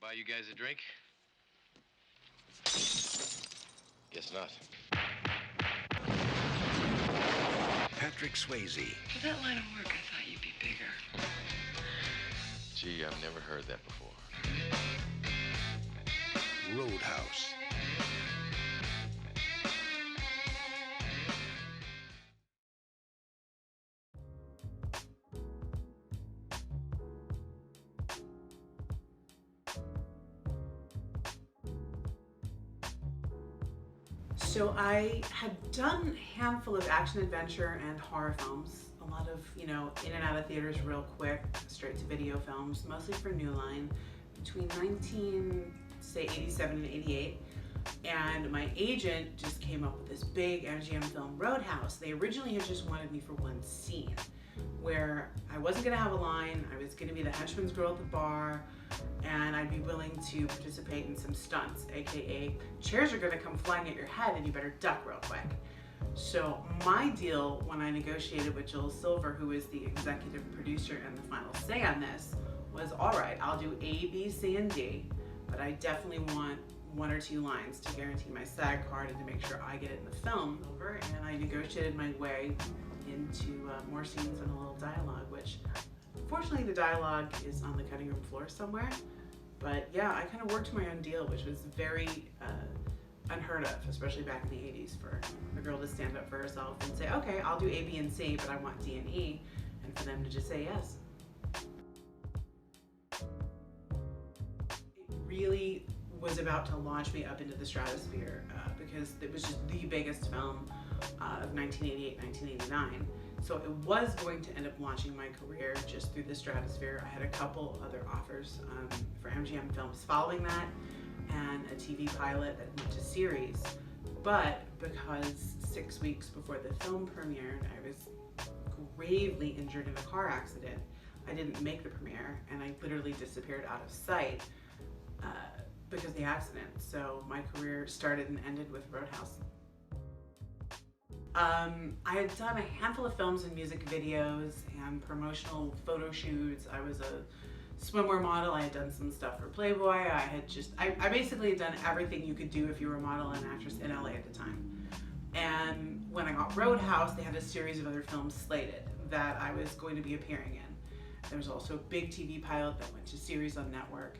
Buy you guys a drink? Guess not. Patrick Swayze. For that line of work, I thought you'd be bigger. Gee, I've never heard that before. Roadhouse. So I had done a handful of action adventure and horror films, a lot of, in and out of theaters real quick, straight to video films, mostly for New Line, between 1987 and 88. And my agent just came up with this big MGM film, Roadhouse. They originally had just wanted me for one scene where I wasn't gonna have a line, I was gonna be the henchman's girl at the bar, and I'd be willing to participate in some stunts, aka chairs are gonna come flying at your head and you better duck real quick. So my deal when I negotiated with 𝐥𝐤𝐤𝐿, who is the executive producer and the final say on this, was all right, I'll do A, B, C, and D, but I definitely want one or two lines to guarantee my SAG card and to make sure I get it in the film. And I negotiated my way into more scenes and a little dialogue, which fortunately the dialogue is on the cutting room floor somewhere. But yeah, I kind of worked my own deal, which was very unheard of, especially back in the 80s, for a girl to stand up for herself and say, okay, I'll do A, B, and C, but I want D and E, and for them to just say yes. It really was about to launch me up into the stratosphere because it was just the biggest film of 1988, 1989. So it was going to end up launching my career just through the stratosphere. I had a couple other offers for MGM films following that, and a TV pilot that went to series. But because 6 weeks before the film premiered, I was gravely injured in a car accident. I didn't make the premiere, and I literally disappeared out of sight because of the accident. So my career started and ended with Roadhouse. I had done a handful of films and music videos and promotional photo shoots. I was a swimwear model. I had done some stuff for Playboy. I basically had done everything you could do if you were a model and actress in LA at the time. And when I got Roadhouse, they had a series of other films slated that I was going to be appearing in. There was also a big TV pilot that went to series on network.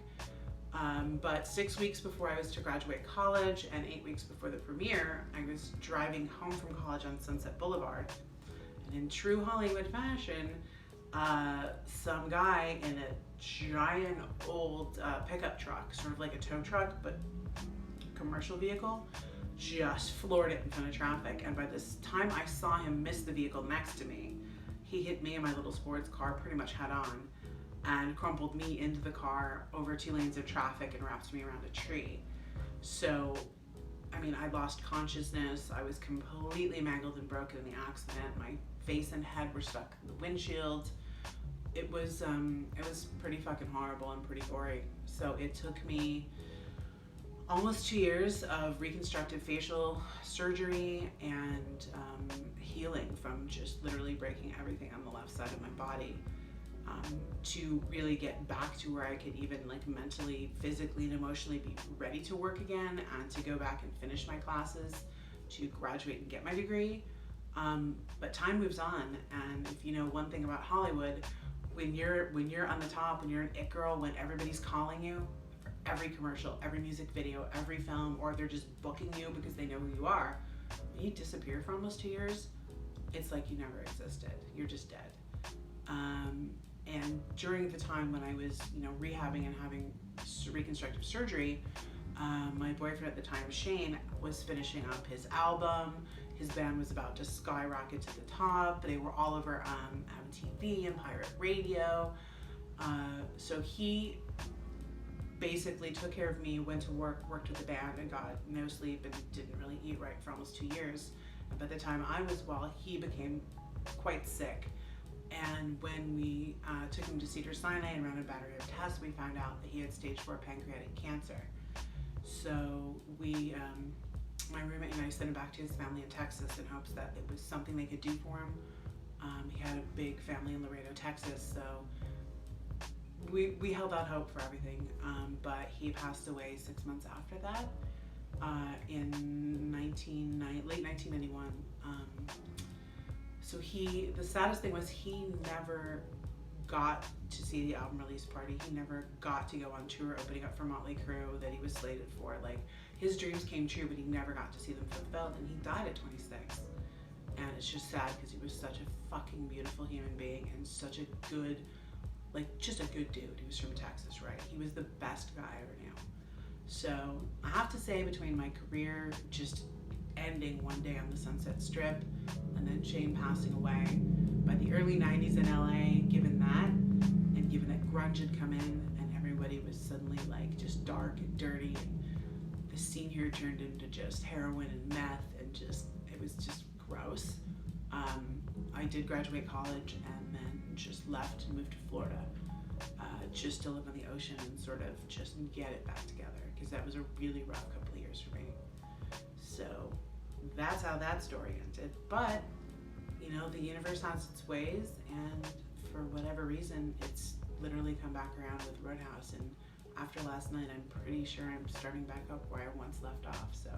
But 6 weeks before I was to graduate college and 8 weeks before the premiere, I was driving home from college on Sunset Boulevard. And in true Hollywood fashion, some guy in a giant old pickup truck, sort of like a tow truck, but commercial vehicle, just floored it in front of traffic. And by this time I saw him miss the vehicle next to me, he hit me in my little sports car pretty much head on, and crumpled me into the car over 2 lanes of traffic and wrapped me around a tree. So, I mean, I lost consciousness. I was completely mangled and broken in the accident. My face and head were stuck in the windshield. It was pretty fucking horrible and pretty gory. So it took me almost 2 years of reconstructive facial surgery and healing from just literally breaking everything on the left side of my body. To really get back to where I could even mentally, physically, and emotionally be ready to work again, and to go back and finish my classes, to graduate and get my degree. But time moves on, and if you know one thing about Hollywood, when you're on the top, when you're an it girl, when everybody's calling you for every commercial, every music video, every film, or they're just booking you because they know who you are, when you disappear for almost 2 years, it's like you never existed. You're just dead. And during the time when I was, rehabbing and having reconstructive surgery, my boyfriend at the time, Shane, was finishing up his album. His band was about to skyrocket to the top. They were all over MTV and pirate radio. So he basically took care of me, went to work, worked with the band, and got no sleep and didn't really eat right for almost 2 years. And by the time I was well, he became quite sick. And when we took him to Cedars-Sinai and ran a battery of tests, we found out that he had stage 4 pancreatic cancer. So my roommate and I sent him back to his family in Texas in hopes that it was something they could do for him. He had a big family in Laredo, Texas, so we held out hope for everything. But he he passed away 6 months after that, in late 1991. So the saddest thing was he never got to see the album release party. He never got to go on tour opening up for 𝐦𝐸 𝐸 that he was slated for. Like, his dreams came true, but he never got to see them fulfilled, and he died at 26. And it's just sad because he was such a fucking beautiful human being and such a good, like, just a good dude. He was from Texas, right? He was the best guy I ever knew. So I have to say, between my career just ending one day on the Sunset Strip and then Shane passing away, by the early 90s in LA, given that, and given that grunge had come in and everybody was suddenly like just dark and dirty, and the scene here turned into just heroin and meth, and just, it was just gross. I did graduate college and then just left and moved to Florida, just to live on the ocean and sort of just get it back together, because that was a really rough couple of years for me. So that's how that story ended. But, you know, the universe has its ways, and for whatever reason, it's literally come back around with Roadhouse. And after last night, I'm pretty sure I'm starting back up where I once left off, so.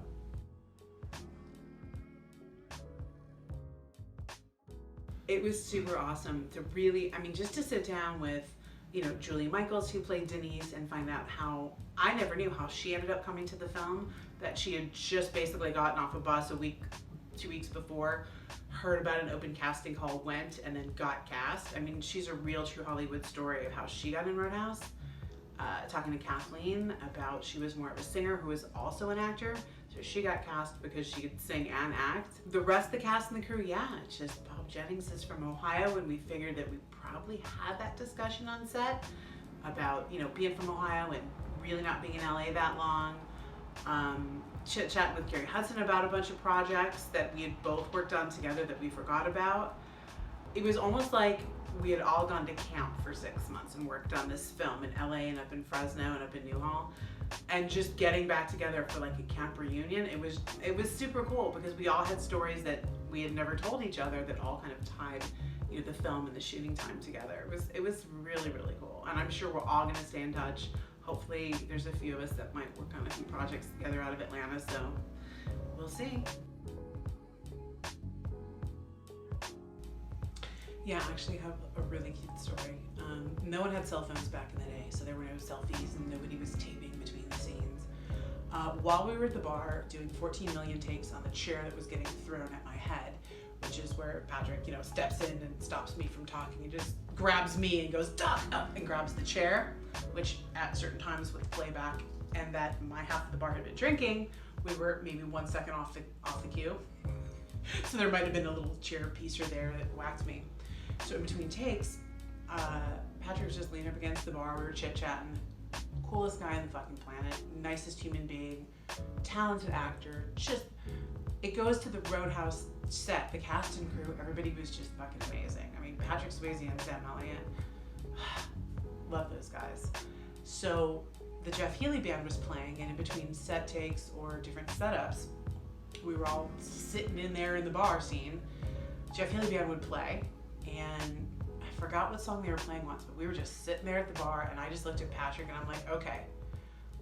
It was super awesome to really, I mean, just to sit down with, you know, Julie Michaels, who played Denise, and find out how, I never knew how she ended up coming to the film, that she had just basically gotten off a bus 2 weeks before, heard about an open casting call, went, and then got cast. I mean, she's a real true Hollywood story of how she got in Roadhouse. Talking to Kathleen about, she was more of a singer who was also an actor, so she got cast because she could sing and act. The rest of the cast and the crew, yeah, it's just Bob Jennings is from Ohio, and we figured that we probably had that discussion on set about, you know, being from Ohio and really not being in LA that long. Chit-chatting with Gary Hudson about a bunch of projects that we had both worked on together that we forgot about. It was almost like we had all gone to camp for 6 months and worked on this film in LA and up in Fresno and up in Newhall, and just getting back together for like a camp reunion. It was super cool because we all had stories that we had never told each other that all kind of tied, you know, the film and the shooting time together. It was really, really cool, and I'm sure we're all gonna stay in touch. Hopefully there's a few of us that might work on a few projects together out of Atlanta, so we'll see. Yeah, I actually have a really cute story. No one had cell phones back in the day, so there were no selfies and nobody was taping between the scenes. While we were at the bar doing 14 million takes on the chair that was getting thrown at my head, which is where Patrick, you know, steps in and stops me from talking and just grabs me and goes, duck, up, and grabs the chair, which at certain times with playback and that my half of the bar had been drinking, we were maybe 1 second off the cue. So there might have been a little chair piecer there that whacked me. So in between takes, Patrick was just leaning up against the bar, we were chit-chatting. Coolest guy on the fucking planet, nicest human being, talented actor, just, it goes to the Roadhouse set, the cast and crew, everybody was just fucking amazing. I mean, Patrick Swayze and Sam Elliott, love those guys. So the 𝐥𝐤𝐤𝐸 band was playing, and in between set takes or different setups, we were all sitting in there in the bar scene. 𝐥𝐤𝐤𝐸 band would play, and I forgot what song they were playing once, but we were just sitting there at the bar, and I just looked at Patrick and I'm like, okay,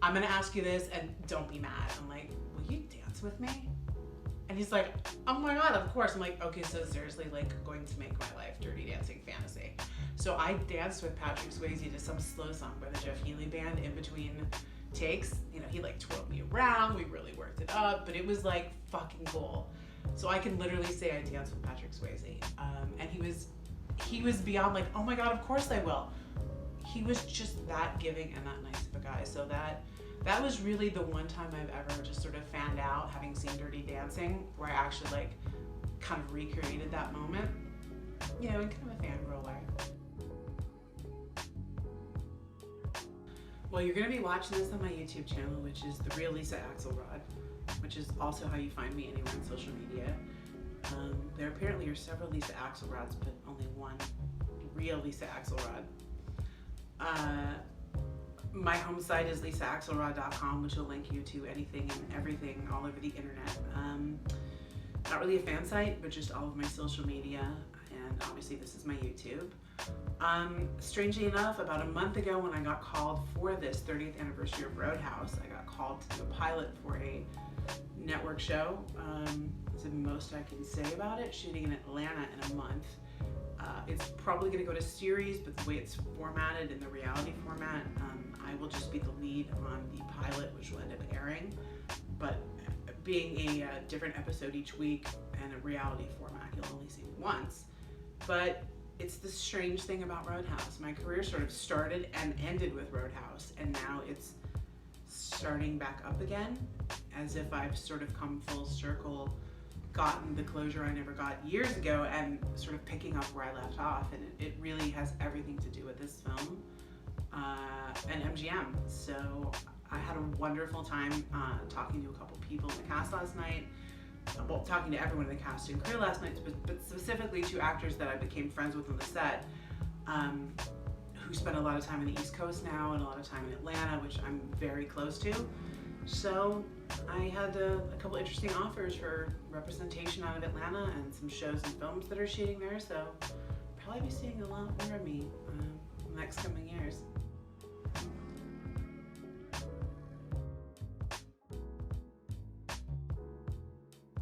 I'm gonna ask you this and don't be mad. I'm like, will you dance with me? And he's like, oh my God, of course. I'm like, okay, so seriously, like, going to make my life Dirty Dancing fantasy. So I danced with Patrick Swayze to some slow song by the 𝐥𝐤𝐤𝐸 band in between takes. You know, he like twirled me around, we really worked it up, but it was like fucking cool. So I can literally say I danced with Patrick Swayze. And he was beyond like, oh my God, of course I will. He was just that giving and that nice of a guy. So that was really the one time I've ever just sort of fanned out, having seen Dirty Dancing, where I actually like kind of recreated that moment, you know, in kind of a fangirl way. Well, you're gonna be watching this on my YouTube channel, which is The Real Lisa Axelrod, which is also how you find me anywhere on social media. There apparently are several Lisa Axelrods, but only one real Lisa Axelrod. My home site is 𝐦𝐸𝐤𝐸.com, which will link you to anything and everything all over the internet. Not really a fan site, but just all of my social media and and obviously this is my YouTube. Strangely enough, about a month ago when I got called for this 30th anniversary of Roadhouse, I got called to do a pilot for a network show. That's the most I can say about it. Shooting in Atlanta in a month. It's probably going to go to series, but the way it's formatted in the reality format, I will just be the lead on the pilot, which will end up airing. But being a different episode each week and a reality format, you'll only see it once. But it's the strange thing about Roadhouse. My career sort of started and ended with Roadhouse, and now it's starting back up again, as if I've sort of come full circle, gotten the closure I never got years ago, and sort of picking up where I left off. And it really has everything to do with this film and MGM. So I had a wonderful time talking to a couple people in the cast last night. Well, talking to everyone in the cast and crew last night, but specifically two actors that I became friends with on the set, who spend a lot of time in the East Coast now and a lot of time in Atlanta, which I'm very close to. So I had a couple interesting offers for representation out of Atlanta and some shows and films that are shooting there, so I'll probably be seeing a lot more of me in the next coming years.